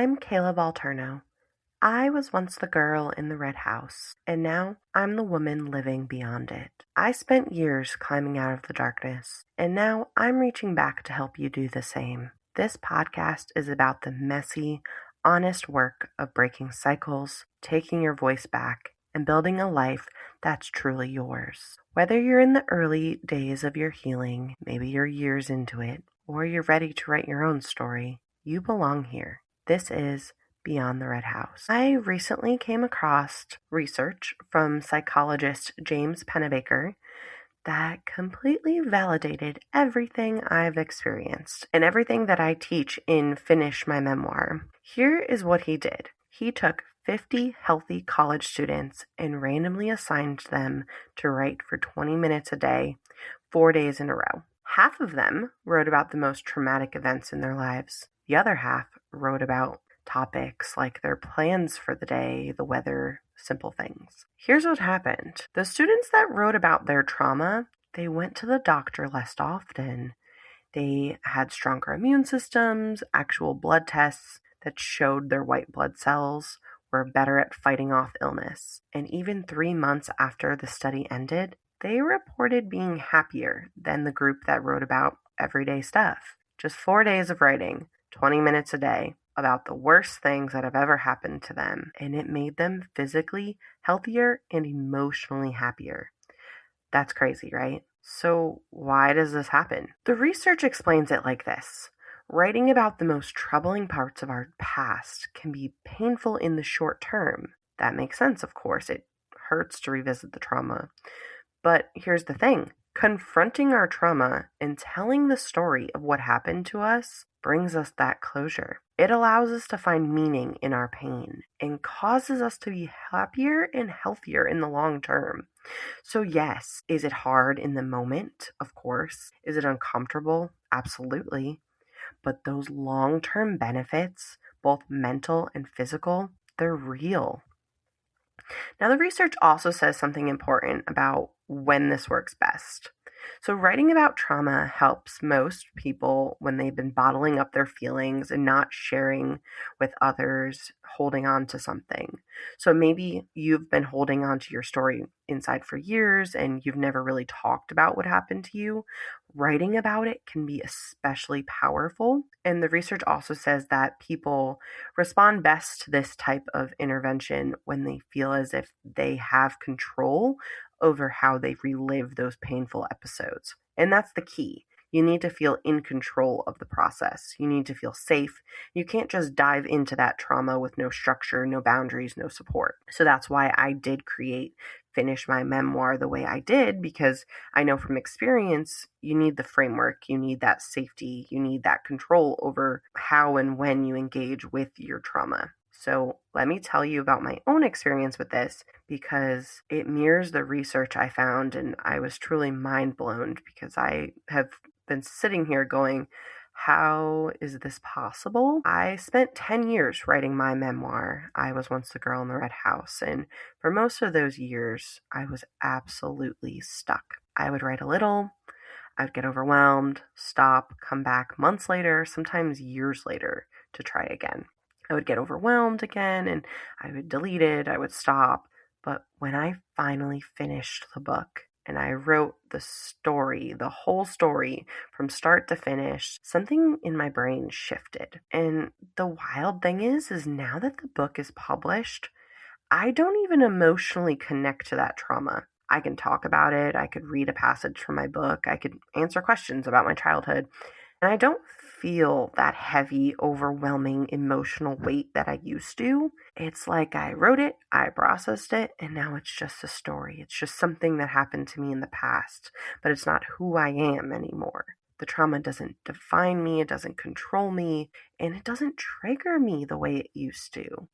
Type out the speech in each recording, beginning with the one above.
I'm Caleb Alterno. I was once the girl in the red house, and now I'm the woman living beyond it. I spent years climbing out of the darkness, and now I'm reaching back to help you do the same. This podcast is about the messy, honest work of breaking cycles, taking your voice back, and building a life that's truly yours. Whether you're in the early days of your healing, maybe you're years into it, or you're ready to write your own story, you belong here. This is Beyond the Red House. I recently came across research from psychologist James Pennebaker that completely validated everything I've experienced and everything that I teach in Finish My Memoir. Here is what he did. He took 50 healthy college students and randomly assigned them to write for 20 minutes a day, 4 days in a row. Half of them wrote about the most traumatic events in their lives. The other half wrote about topics like their plans for the day, the weather, simple things. Here's what happened. The students that wrote about their trauma, they went to the doctor less often. They had stronger immune systems, actual blood tests that showed their white blood cells were better at fighting off illness. And even 3 months after the study ended, they reported being happier than the group that wrote about everyday stuff. Just 4 days of writing, 20 minutes a day, about the worst things that have ever happened to them, and it made them physically healthier and emotionally happier. That's crazy, right? So why does this happen? The research explains it like this. Writing about the most troubling parts of our past can be painful in the short term. That makes sense, of course. It hurts to revisit the trauma. But here's the thing. Confronting our trauma and telling the story of what happened to us brings us that closure. It allows us to find meaning in our pain and causes us to be happier and healthier in the long term. So yes, is it hard in the moment? Of course. Is it uncomfortable? Absolutely. But those long-term benefits, both mental and physical, they're real. Now, the research also says something important about when this works best. So writing about trauma helps most people when they've been bottling up their feelings and not sharing with others, holding on to something. So maybe you've been holding on to your story inside for years and you've never really talked about what happened to you. Writing about it can be especially powerful. And the research also says that people respond best to this type of intervention when they feel as if they have control over how they relive those painful episodes. And that's the key. You need to feel in control of the process. You need to feel safe. You can't just dive into that trauma with no structure, no boundaries, no support. So that's why I did finish my memoir the way I did, because I know from experience, you need the framework, you need that safety, you need that control over how and when you engage with your trauma. So let me tell you about my own experience with this, because it mirrors the research I found, and I was truly mind blown because I have been sitting here going, how is this possible? I spent 10 years writing my memoir. I was once the girl in the red house, and for most of those years, I was absolutely stuck. I would write a little, I would get overwhelmed, stop, come back months later, sometimes years later to try again. I would get overwhelmed again and I would delete it, I would stop. But when I finally finished the book and I wrote the story, the whole story from start to finish, something in my brain shifted. And the wild thing is now that the book is published, I don't even emotionally connect to that trauma. I can talk about it, I could read a passage from my book, I could answer questions about my childhood, and I don't feel that heavy, overwhelming emotional weight that I used to. It's like I wrote it, I processed it, and now it's just a story. It's just something that happened to me in the past, but it's not who I am anymore. The trauma doesn't define me, it doesn't control me, and it doesn't trigger me the way it used to.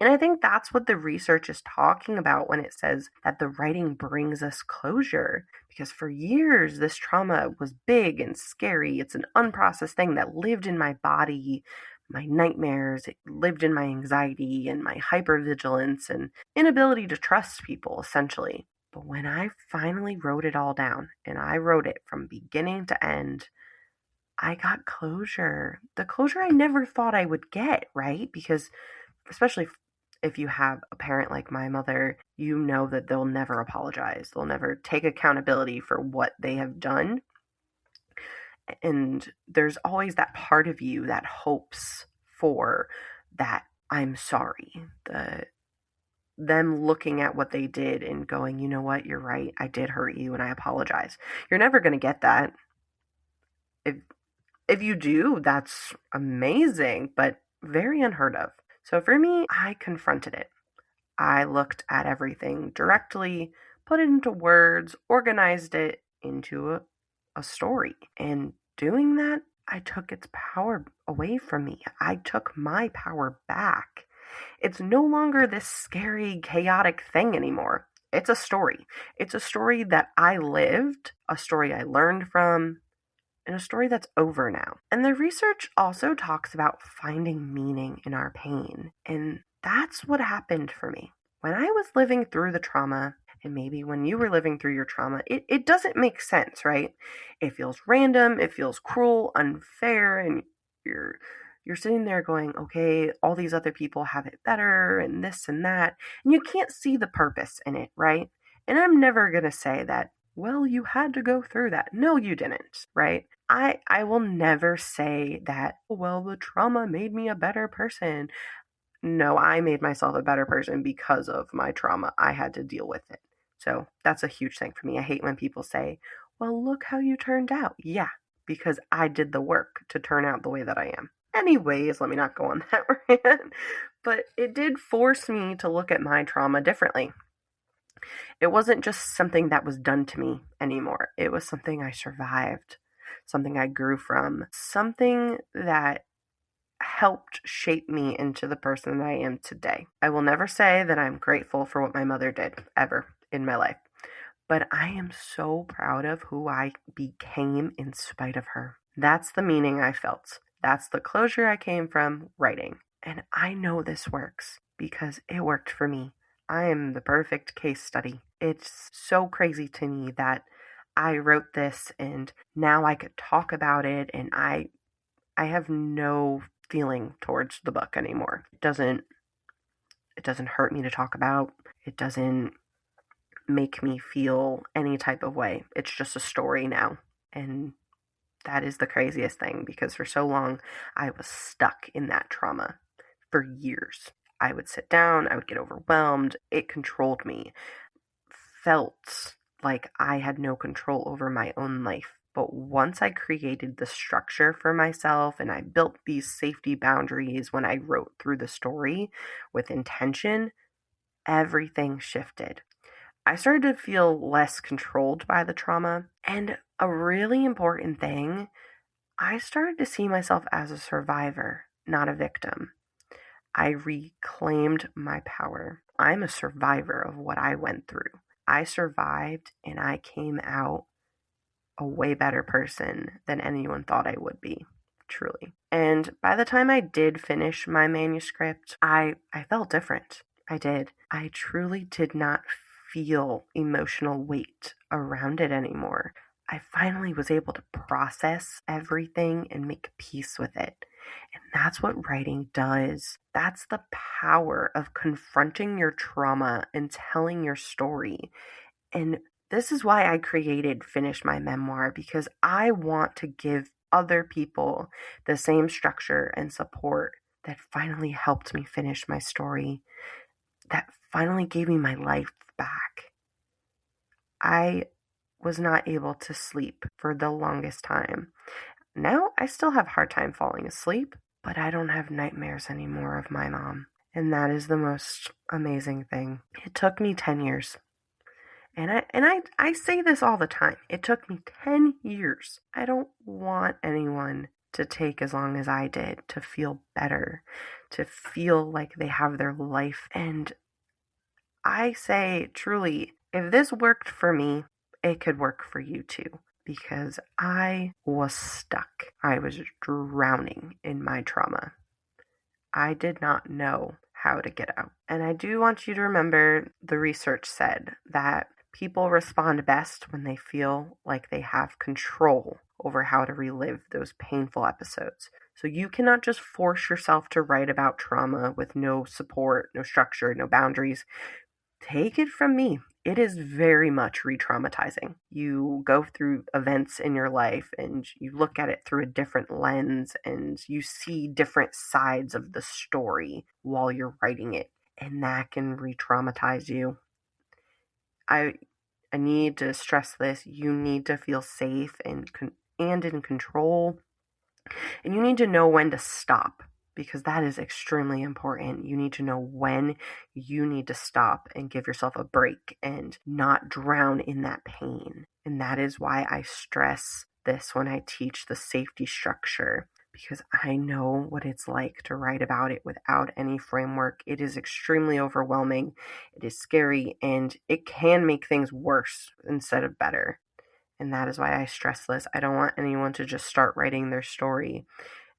And I think that's what the research is talking about when it says that the writing brings us closure. Because for years, this trauma was big and scary. It's an unprocessed thing that lived in my body, my nightmares. It lived in my anxiety and my hypervigilance and inability to trust people, essentially. But when I finally wrote it all down, and I wrote it from beginning to end, I got closure. The closure I never thought I would get, right? Because especially if you have a parent like my mother, you know that they'll never apologize. They'll never take accountability for what they have done. And there's always that part of you that hopes for that I'm sorry. Them looking at what they did and going, you know what, you're right. I did hurt you and I apologize. You're never going to get that. If if you do, that's amazing, but very unheard of. So for me, I confronted it. I looked at everything directly, put it into words, organized it into a story. And doing that, I took its power away from me. I took my power back. It's no longer this scary, chaotic thing anymore. It's a story. It's a story that I lived, a story I learned from, and a story that's over now. And the research also talks about finding meaning in our pain. And that's what happened for me. When I was living through the trauma, and maybe when you were living through your trauma, it doesn't make sense, right? It feels random, it feels cruel, unfair, and you're sitting there going, okay, all these other people have it better, and this and that, and you can't see the purpose in it, right? And I'm never gonna say that, well, you had to go through that. No, you didn't, right? I will never say that, well, the trauma made me a better person. No, I made myself a better person because of my trauma. I had to deal with it. So that's a huge thing for me. I hate when people say, well, look how you turned out. Yeah, because I did the work to turn out the way that I am. Anyways, let me not go on that rant. But it did force me to look at my trauma differently. It wasn't just something that was done to me anymore. It was something I survived, something I grew from, something that helped shape me into the person that I am today. I will never say that I'm grateful for what my mother did ever in my life, but I am so proud of who I became in spite of her. That's the meaning I felt. That's the closure I came from writing. And I know this works because it worked for me. I am the perfect case study. It's so crazy to me that I wrote this and now I could talk about it, and I have no feeling towards the book anymore. It doesn't hurt me to talk about. It doesn't make me feel any type of way. It's just a story now. And that is the craziest thing, because for so long I was stuck in that trauma for years. I would sit down, I would get overwhelmed. It controlled me. Felt like I had no control over my own life. But once I created the structure for myself and I built these safety boundaries when I wrote through the story with intention, everything shifted. I started to feel less controlled by the trauma. And a really important thing, I started to see myself as a survivor, not a victim. I reclaimed my power. I'm a survivor of what I went through. I survived and I came out a way better person than anyone thought I would be, truly. And by the time I did finish my manuscript, I felt different. I did. I truly did not feel emotional weight around it anymore. I finally was able to process everything and make peace with it. And that's what writing does. That's the power of confronting your trauma and telling your story. And this is why I created Finish My Memoir, because I want to give other people the same structure and support that finally helped me finish my story, that finally gave me my life back. I was not able to sleep for the longest time. Now I still have a hard time falling asleep, but I don't have nightmares anymore of my mom. And that is the most amazing thing. It took me 10 years. And I say this all the time. It took me 10 years. I don't want anyone to take as long as I did to feel better, to feel like they have their life. And I say truly, if this worked for me, it could work for you too. Because I was stuck. I was drowning in my trauma. I did not know how to get out. And I do want you to remember the research said that people respond best when they feel like they have control over how to relive those painful episodes. So you cannot just force yourself to write about trauma with no support, no structure, no boundaries. Take it from me. It is very much re traumatizing. You go through events in your life and you look at it through a different lens and you see different sides of the story while you're writing it. And that can re traumatize you. I I need to stress this. You need to feel safe and in control, and you need to know when to stop because that is extremely important. You need to know when you need to stop and give yourself a break and not drown in that pain. And that is why I stress this when I teach the safety structure, because I know what it's like to write about it without any framework. It is extremely overwhelming, it is scary, and it can make things worse instead of better. And that is why I stress this. I don't want anyone to just start writing their story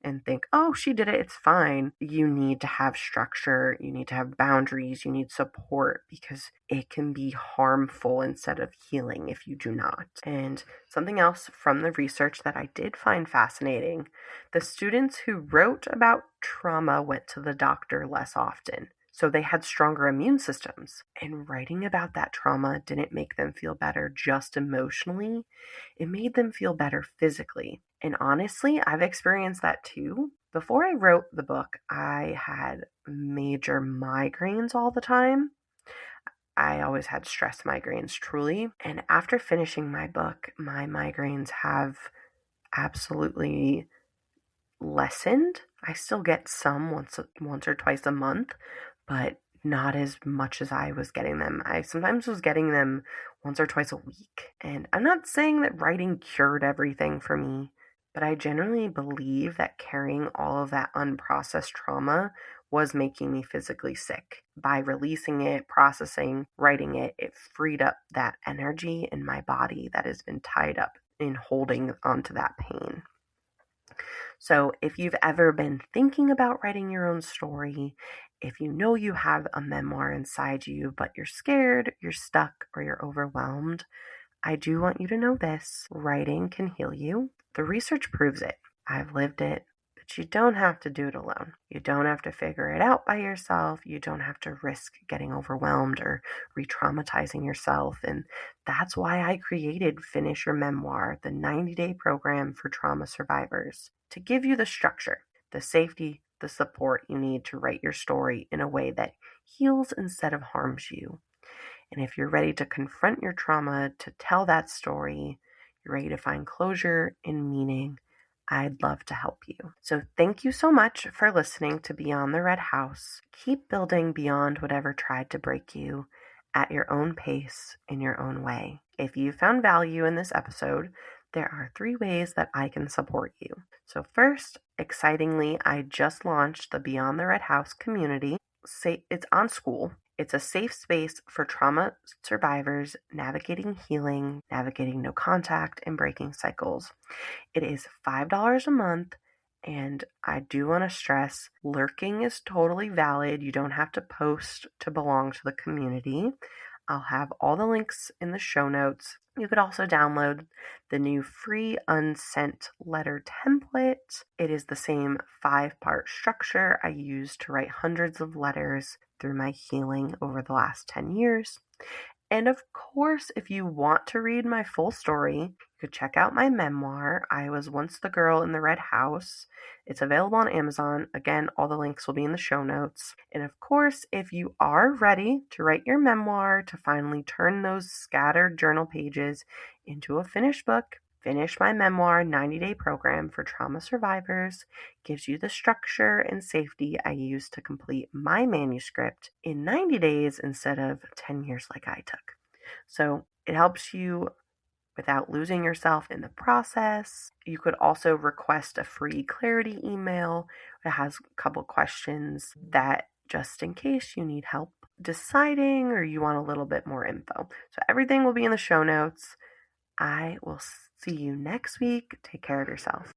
and think, oh, she did it, it's fine. You need to have structure, you need to have boundaries, you need support because it can be harmful instead of healing if you do not. And something else from the research that I did find fascinating, the students who wrote about trauma went to the doctor less often. So they had stronger immune systems. And writing about that trauma didn't make them feel better just emotionally. It made them feel better physically. And honestly, I've experienced that too. Before I wrote the book, I had major migraines all the time. I always had stress migraines, truly. And after finishing my book, my migraines have absolutely lessened. I still get some once or twice a month, but not as much as I was getting them. I sometimes was getting them once or twice a week. And I'm not saying that writing cured everything for me, but I generally believe that carrying all of that unprocessed trauma was making me physically sick. By releasing it, processing, writing it, it freed up that energy in my body that has been tied up in holding onto that pain. So, if you've ever been thinking about writing your own story, if you know you have a memoir inside you, but you're scared, you're stuck, or you're overwhelmed, I do want you to know this: writing can heal you. The research proves it. I've lived it. But you don't have to do it alone. You don't have to figure it out by yourself. You don't have to risk getting overwhelmed or re traumatizing yourself. And that's why I created Finish Your Memoir, the 90-day program for trauma survivors, to give you the structure, the safety, the support you need to write your story in a way that heals instead of harms you. And if you're ready to confront your trauma, to tell that story, you're ready to find closure and meaning, I'd love to help you. So thank you so much for listening to Beyond the Red House. Keep building beyond whatever tried to break you at your own pace, in your own way. If you found value in this episode, there are 3 ways that I can support you. So first, excitingly, I just launched the Beyond the Red House community. It's on School. It's a safe space for trauma survivors navigating healing, navigating no contact, and breaking cycles. It is $5 a month, and I do want to stress lurking is totally valid. You don't have to post to belong to the community. I'll have all the links in the show notes. You could also download the new free unsent letter template. It is the same 5-part structure I used to write hundreds of letters through my healing over the last 10 years. And of course, if you want to read my full story, you could check out my memoir, I Was Once the Girl in the Red House. It's available on Amazon. Again, all the links will be in the show notes. And of course, if you are ready to write your memoir, to finally turn those scattered journal pages into a finished book, Finish My Memoir 90-day program for trauma survivors gives you the structure and safety I used to complete my manuscript in 90 days instead of 10 years like I took. So it helps you without losing yourself in the process. You could also request a free clarity email. It has a couple questions that just in case you need help deciding or you want a little bit more info. So everything will be in the show notes. I will see you next week. Take care of yourself.